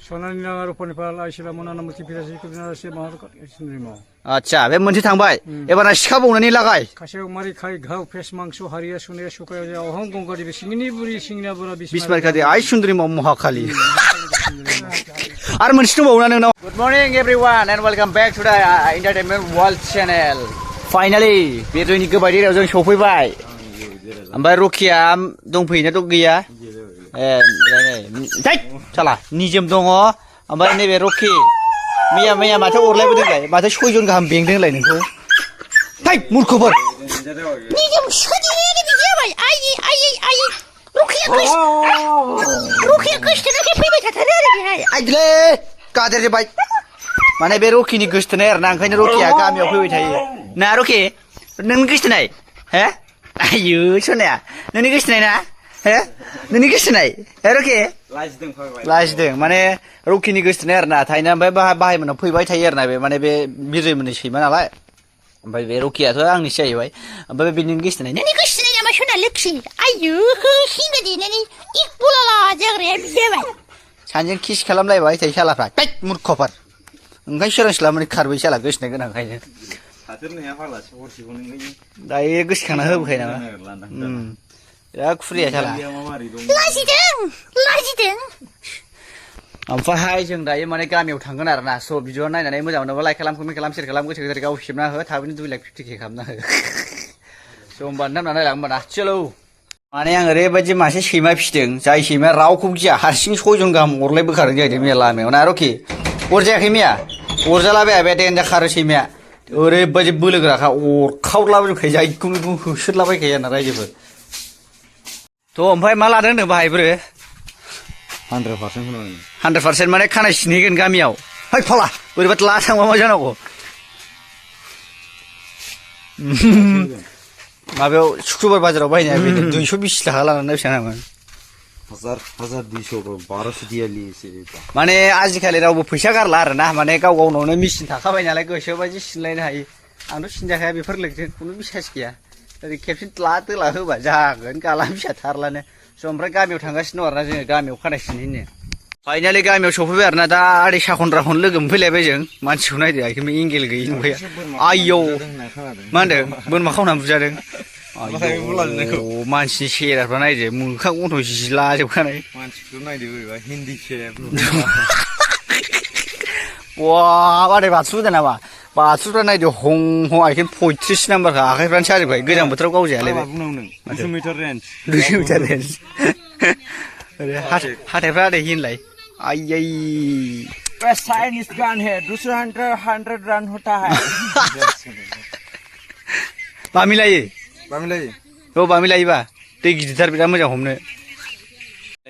सनानि नाङा रुपानि फाल आइसिला मनाना मुथि फिरासि कुबिनारासि महारक सिन्द्रिमाव आच्छा बे मोनसे थांबाय एबारना सिखा बावनानै लागाय खासेयाव मारि खाय घाव फेस मांस हारिया सुनाया सुखाया जा अहं गंगारि सिंगिनि बुरि सिंगिना बुरा बिस्मार खादि आइ सुन्द्रिमाव महाखालि आरो मोनसे दंबावो ना नोंनाव good morning everyone and welcome back to द एन्टारटेनमेन्ट वर्ल्ड चेनेल फाइनालि बे जोंनि गोबायदेराव जों सफैबाय ओमफ्राय रकिया दंफैयोना दं गैया ए नै साला निजोम दङ ओमफ्राय नैबे रकि मैया माथो अरलायबोदोंलाय माथो 6 जन गाहाम बेंदोंलाय नोंखौ थै मूर्खफोर निजोम सोदिनि बिदि जाबाय आइ रकिया गोसथोनायखाय फैबाय थाथारो आरो बेहाय आइदले गादेर जोब्बाय माने बे रकिनि गोसथोनाय आरोना ओंखायनो रकिया गामियाव फैबाय थायो ना रकि नोंनि गोसथोनाय हे आयु सनाया नोंनि गोसथोनाय ना हे नोंनि गोसथोनाय हे रकि लाजिदों माने रकिनि गोसथोनाय आरोना थायना ओमफ्राय बाहायमोनाव फैबाय थायो आरोना बे माने बे बिजयमोननि सैमा नालाय ओमफ्य बे रकियाथ' आंनिसो जाहैबाय ओमफ्राय बेनि गोसथोनाय नोंनि गोसथोनाय नामा सना लोखि आयु हिंगा देनानै इक बुलाला जाग्राया बिदि जाबाय सानजों किस खालामलायबाय थायो सालाफ्रा थै मूर्खफोर ओंखायनो सोरांस्लाबनानै खारबाय साला गोसथोनाय गोनांखायनो दायो गोसोखांना होबोखायो नामा बिराद खुरिया साला लाजिदों ओमफ्रायहाय जों दायो माने गामियाव थांगोन आरोना स' भिडिअ नायनानै मोजां मोनोबा लाइक खालाम कमेन्ट खालाम शेयार खालाम गोसो गोसो गाव खेबना हो थाबैनो 2,50,000 खालामना हो स' होमबा नोंथांमोना नायलां होमबा ना चलो माने आं ओरैबायदि मासे सैमा फिसिदों जाय सैमाया रावखौबो गिया हारसिं 6 जन गाहाम अरलायबोखादों जाहैदों मैया लामायाव ना रकि अरजायाखै मैया अरजालाबाया बे देनजार खारो सैमाया ओरैबायदि बोलोगोराखा अरखावलाबायखायो जायखौनो होसोदलाबायखायो आरोना रायजोफोर थ' ओमफ्राय मा लादों होनदों बाहायब्रो 100% माने खानाय सिनहैगोन गामियाव है फाला बोरैबा ला थांबा मा जानांगौ माबायाव शुक्रबार बाजाराव बायनाया बे 220 थाखा लानानै बेसेबां 1200 माने आजिखालि रावबो फैसा गारला आरोना माने गाव गावनावनो मेचिन थाखाबाय नालाय गोसोबायदि सिनलायनो हायो आंथ' सिनजाखाया बेफोर लोगोजों खुनु बिसास गैया ओरै खेबसे दोला होबा जागोन गाला फिसा थारलानो स' ओमफ्राय गामियाव थांगासिनो दं आरोना जोङो गामियाव खानाय सिनहैनो फाइनालि गामियाव सफैबाय आरोना दा आदै साखनद्राखौनो लोगो मोनफैलायबाय जों मानसिखौ नायदो आखिमि एंगेल गैयि नुबाय आयौ मा होनदों बोरमा खावनानै बुजादों मानसिनि सेहेराफ्रा नायदो मोखां गन्थं जिलाजोबखानाय मानसिखौ नायदो बोरैबा हिन्दी खेब वा आदै बाथुलुदों नामा बाथुलफ्रा नायदो हं आइखेन 35 नाम्बारखा आखाइफ्रानो साजोबबाय गोजां बोथोराव गावजायालाय बे 200 मिटार रेन्ज हाथायफ्रा आदै हिनलाय आयै चाइनीज गान है 200 रन होता है बामि लायो औ बामि लायोबा दै गिदिरथार बिराद मोजां हमनो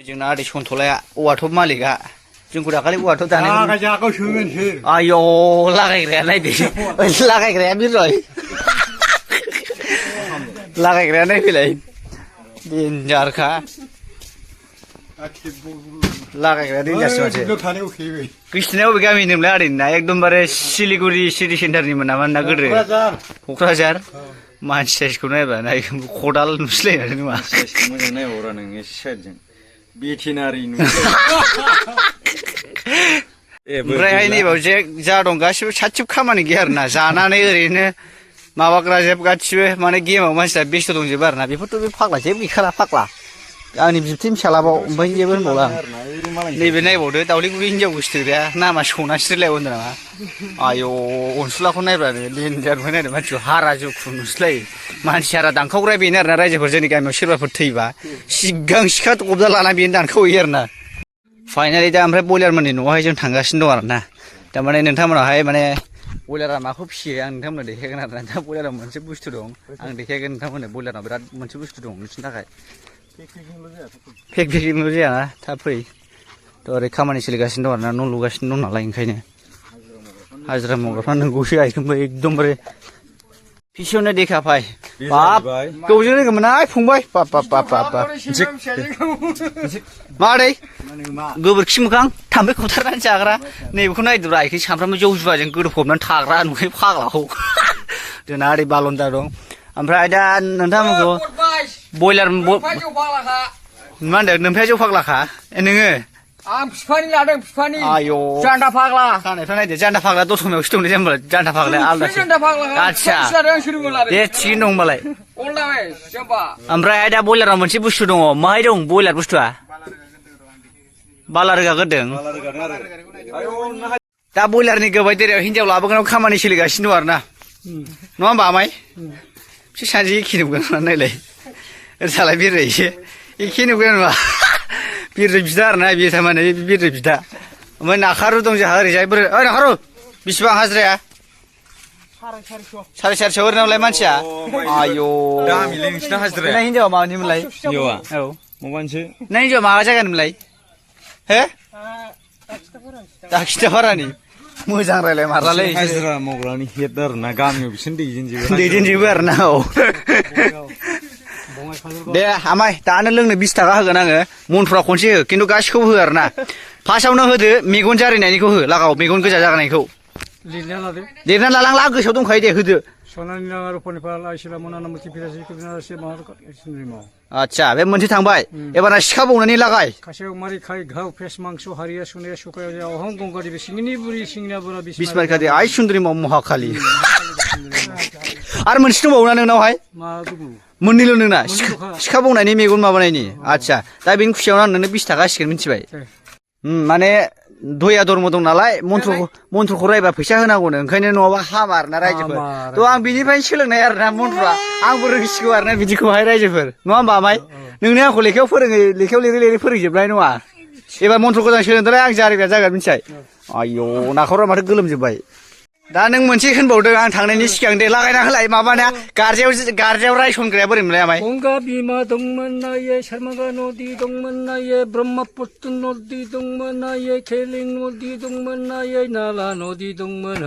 जोंना आदै सन्थलाया औवाथब मालिकआ जोंखौ दाखालि औवाथब दानाय आयौ लागायग्राया नायदो लागायग्राया बिरय लागायग्राया नायफैलाय देन्जारखा लागायग्राया देन्जारसो माथो गोसथोनाया बबे गामि होनोमोनलाय आदैना एकदमबारे सिलिगुरि सिटि सेन्टारनिमोन नामा ना गोदो क'क्राझार मानसि साइजखौ नायबा खदाल नुसैलायनानै नुवा मोजां नायहरा नों एसे साइडजों भेटेनारि ओमफ्रायहाय नैबाव जे जा दं गासिबो साथिब खामानि गैया आरोना जानानै ओरैनो माबाग्रा जेब गासिबो माने गेमाव मानसिया बेस्थ' दंजोबो आरोना बेफोरथ' बे फाग्ला जेबो गैखाला फाग्ला आंनि बिबथैनि फिसालाबाव ओमफ्राय जेबो होनबावला आं नैबे नायबावदो दावलिगुरि हिनजाव गोसोथोग्राया नामा सनास्रिलाय होनदों नामा आयौ अनसुलाखौ नायब्लानो देन्जार ओमफ्राय नायदो मानसिखौ हारा जुखु नुस्लायो मानसि हारा दानखावग्राया बेनो आरोना रायजोफोर जोंनि गामियाव सोरबाफोर थैबा सिगां सिखा गबदा लाना बेनो दानखावहैयो आरोना फाइनालि दा ओमफ्राय बयलारमोननि न'आवहाय जों थांगासिनो दं आरोना थारमाने नोंथांमोनावहाय माने बयलारा माखौ फिसियो आं नोंथांमोननो देखायगोन आरोना दा बयलाराव मोनसे बुस्थु दं आं देखायगोन नोंथांमोननो बयलाराव बिराद मोनसे बुस्थु दं नोंसिनि थाखाय पेकिंल' जायाना थाब फै थ' ओरै खामानि सोलिगासिनो दं आरोना न' लुगासिनो दं नालाय ओंखायनो हाजिरा मावग्राफ्रा नोंगौसो आइखोमबो एकदमबारे फिसियावनो देखाफाय बाब गोबावजों लोगो मोननाय फंबाय बाब मादै गोबोरखि मोखां थाम्फै खुथारनानै जाग्रा नैबेखौ नायदोब्रा आइखै सामफ्रामबो जौ जुवाजों गोदोफबनानै थाग्रा नुखायो फाग्लाखौ जोंना ओरै बालन्दा दं ओमफ्राय दा नोंथांमोनखौ बयलार मा होनदों नोमफाया जौ फाग्लाखा नोङो आं फिफानि लादों फिफानि आयौ जान्दा फाग्ला खानायफ्रा नायदो जान्दा फाग्ला दतमायावसो दंलै जेनबा जान्दा फाग्लाया आलदासो जान्दा फाग्ला आदसा लादों आं सोरबो लादों दे थिगैनो दं होनबालाय अनलाबाय जाम्बा ओमफ्राय दा बयलाराव मोनसे बुस्थु दङ माहाय दं बयलार बुस्थुआ बाला रोगा गोदों दा बयलारनि गोबाय देरायाव हिनजाव लाबोगोनाव खामानि सोलिगासिनो दं आरो ना नङा होमबा आमाय बिसोर सानैजों एखे नुगोन नायलाय ओरैसालाय बिरनो एसे एखे नुगोन होनबा बिरनो बिदा आरो ना बियो थारमाने बिरनो बिदा ओमफ्राय नाखारु दं जोंहा ओरैजाय बोरै ओइ नाखारु बेसेबां हाजिराया 450 ओरैनावलाय मानसिया आयौ गामिलै नोंसिना हाजिराया ना हिनजावा माबानिमोनलाय हिनजावा औ माबानोसो ना हिनजावा माबा जायगानिमोनलाय हे दाखिथाफारानि मोजां रायलाय मारालै हाजिरा मावग्रानि हेड आरो ना गामियाव बिसोर दैदेनजोबो आरो ना औ दे आमाय दानो लोंनो 20 थाखा होगोन आङो मनफ्रा खनसे हो खिन्थु गासिखौबो हो आरो ना फार्स्टआवनो होदो मेगन जारिनायनिखौ हो लागाव मेगन गोजा जागायनायखौ लिरना लादो लिरना लालांला गोसोआव दंखायो दे होदो सनानि लाङा रुपनि फाला आइसिला मना मुथि फिरासि कुबिनासि माहार सिन्द्रि माव आच्छा बे मोनसे थांबाय एबार सिखा बौनानै लागाय खासेयाव मारि खाय घाव फेस मांस हारिया सुनाया सुखायाव जा अहं गंगारि बे सिंगिनि बुरि सिंगिना बुरा बिस्मार खादि आइ सुन्दरि माव महाखालि आरो मोनसे दंबावो ना नोंनावहाय मा दङ मोननैल' नोंना सिखा बौनायनि मेगन माबानायनि आच्छा दा बेनि खुसियावनो आं नोंनो 20 थाखा होसिगोन मिथिबाय माने दया धर्म दं नालाय मन्त्रखौ रायबा फैसा होनांगौनो ओंखायनो नङाबा हामा आरोना रायजोफोर थ' आं बिनिफ्रायनो सोलोंनाय आरोना मन्त्रआ आंबो रोंसिगौ आरोना बिदिखौहाय रायजोफोर नङा होमबा आमाय नोंनो आंखौ लेखायाव फोरोङो लेखायाव लिरै फोरोंजोबनाय नङा एबार मन्त्रखौ आं सोलोंदोंलाय आं जारिग्रा जागोन मिथिबाय आयौ नाखरा माथो गोलोमजोब्बाय दा नों मोनसे होनबावदों आं थांनायनि सिगां दे लागायना होलाय माबाना गारजायाव रायसनग्राया बोरै मोनलाय आमाय गंगा बिमा दंमोन नाये शर्मागा नदि दंमोन नाये ब्रह्मपुत्र नदि दंमोन नाये खेलिं नदि दंमोन नाये नाला नदि दंमोन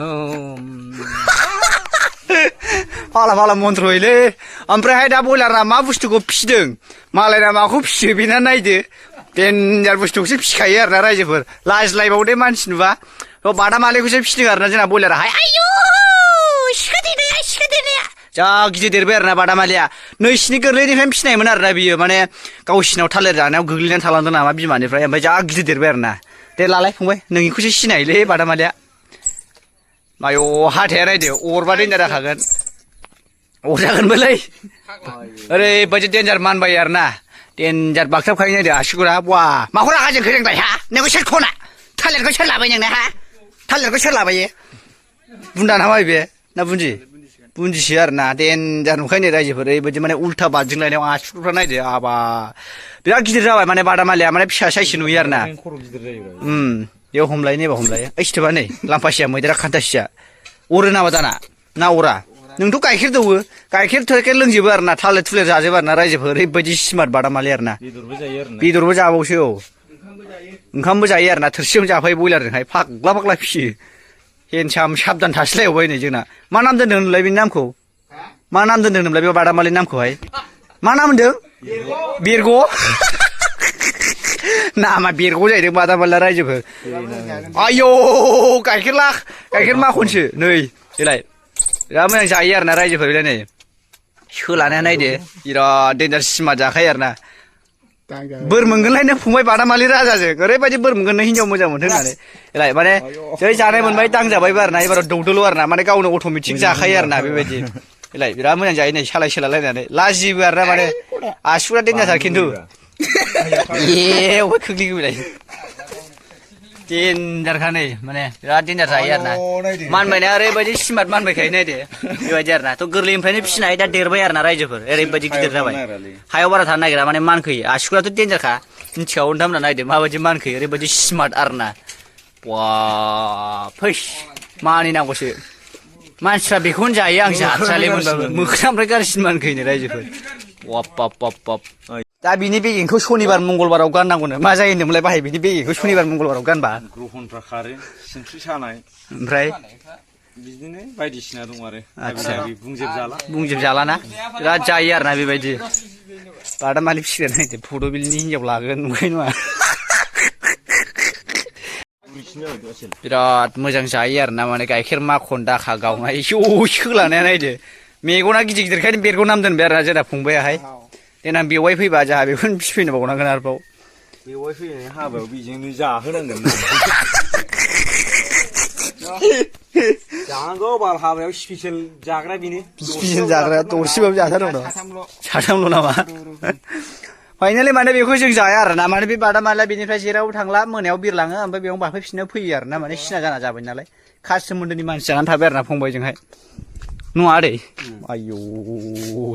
फाला मन्त्र होयोलै ओमफ्रायहाय दा बयलारा मा बुस्थुखौ फिसिदों मालायना माखौ फिसियो बेना नायदो देन्जार बुस्थुखौसो फिसिखायो आरोना रायजोफोर लाजिलायबावदे मानसि नुबा बादामालिखौसो फिसिदों आरोना जोंना बयलाराहाय आयु सिखा जा गिदिर देरबाय आरोना बादामालिया नैसिनि गोरलैनिफ्रायनो फिसिनायमोन आरोना बियो माने गावसिनाव थालिर जानायाव गोग्लैनानै थालांदों नामा बिमानिफ्राय ओमफ्राय जा गिदिर देरबाय आरोना दे लालाय फंबाय नोंनिखौसो सिनायोलै बादामालिया मायो हाथाया नायदो अरबा देन्जार जाखागोन अरजागोनबोलै ओरैबायदि देन्जार मानबायो आरोना देन्जार बागथाबखायो नायदो आसुगुरा बा माखौ रागा जोंखो नोंलाय हा नोंखौ सोर खना थालिरखौ सोर लाबाय नोंना हा थालिरखौ सोर लाबायो बुन्दा नामा बे ना बुन्दिसो आरोना देन्जार नुखायो रायजोफोर ओरैबायदि माने उल्था बारदिंलायनायाव आसुगुरफ्रा नायदो आबा बिराद गिदिर जाबाय माने बादामालिया माने फिसा साइससो नुयो आरोना बेयाव हमलायो नैबा हमलायो ओइ सिथोबा नै लाम्फासिया मैदेरा खान्थासिया अरो नामा दाना ना अरा नोंथ' गाइखेर दौवो गाइखेर लोंजोबो आरोना थालिर थुलिर जाजोबो आरोना रायजोफोर ओरैबायदि स्मार्ट बादामालि आरोना बेदरबो जाबावसो औ ओंखामबो जायो आरोना थोरसियावनो जाफायो बयलारजोंहाय फाग्ला फिसियो हेनसाम साबधान थास्लायबावबाय नै जोंना मा नाम दोन्दों होनलाय बेनि नामखौ मा नाम दोन्दों होनलाय बे बादामालिनि नामखौहाय मा नाम होनदों बेरग' नामा बेरग' जाहैदों बादामालिया रायजोफोर आयौ गाइखेर माखनसो नै बेलाय बिराद मोजां जायो आरोना रायजोफोर बेलाय नै सोलानाया नायदो बिराद देन्जार स्मार्ट जाखायो आरोना बोर मोनगोनलाय फंबाय बादामालि राजाजों ओरैबायदि बोर मोनगोन नों हिनजाव मोजां मोनथों होननानै एलाय माने जै जानाय मोनबाय दांजाबायबो आरोना एबाराव दौदोल' आरोना माने गावनो अट'मेटिक जाखायो आरोना बेबायदि एलाय बिराद मोजां जायो नै सोलायलायनानै लाजिबो आरोना माने आसुगुरा देन्जारथार खिन्थु अबे खोख्लैगोलाय देन्जारखा नै माने बिराद देन्जार जायो आरोना मानबायनाया ओरैबायदि स्मार्ट मानबायखायो नायदो बेबायदि आरोना थ' गोरलैनिफ्रायनो फिसिनाय दा देरबाय आरोना रायजोफोर ओरैबायदि गिदिर जाबाय हायाव बारा थानो नागिरा माने मानखोयो आसुगुराथ' देन्जारखा मिथिखागौ नोंथांमोना नायदो माबायदि मानखोयो ओरैबायदि स्मार्ट आरोना फैस मानिनांगौसो मानसिफ्रा बेखौनो जायो आं जाथ्रालै मोनबाबो मोख्रानिफ्राय गाज्रिसिन मानखोयो रायजोफोर बाब दा बिनि बेगेंखौ सनिबार मंगलबाराव गाननांगौनो मा जायो होनदोंमोनलाय बाहाय बिनि बेगेंखौ सनिबार मंगलबाराव गानबा ग्रहनफ्रा खारो सिनस्रि सानाय ओमफ्राय बिदिनो बायदिसिना दं आरो बुंजोबजाला ना बिराद जायो आरोना बेबायदि बादामालि फिसिग्रा नायदो फट'बिलनि हिनजाव लागोन नुखाय नङा बिराद मोजां जायो आरोना माने गाइखेर माखन दाखा गावनाय सोलानाया नायदो मेगना गिदिरखायनो बेरगौ नाम दोनबाय आरोना जोंना फंबायाहाय देनां बेवाय फैबा जोंहा बेखौनो फिसिफैनो बावनांगोन आरोबाव बेवाय फैनाय हाबायाव बेजोंनो जाहोनांगोन ना जानांगौ बाल हाबायाव स्पेसियेल जाग्रा बेनो स्पेसियेल जाग्रा दरसेबाबो जाथारनांगौ साथामल' साथामल' नामा फाइनालि माने बेखौ जों जाया आरो ना माने बे बादामालिया बेनिफ्राय जेरावबो थांला मोनायाव बिरलाङो ओमफ्राय बेयाव बाफैफिननो फैयो आरो ना माने सिना जाना जाबाय नालाय खास सोमोन्दोनि मानसि जानानै थाबाय आरो ना फंबायजोंहाय नङा आदै आयौ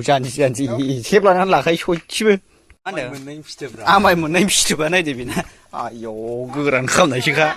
जानजि सेब लानानै लाखायो सयथिबो मा होनो मोननायनि फिथोब्रा आमाय मोननाय फिथोबा नायदो बेना आयौ गोरान खालामनायसोखा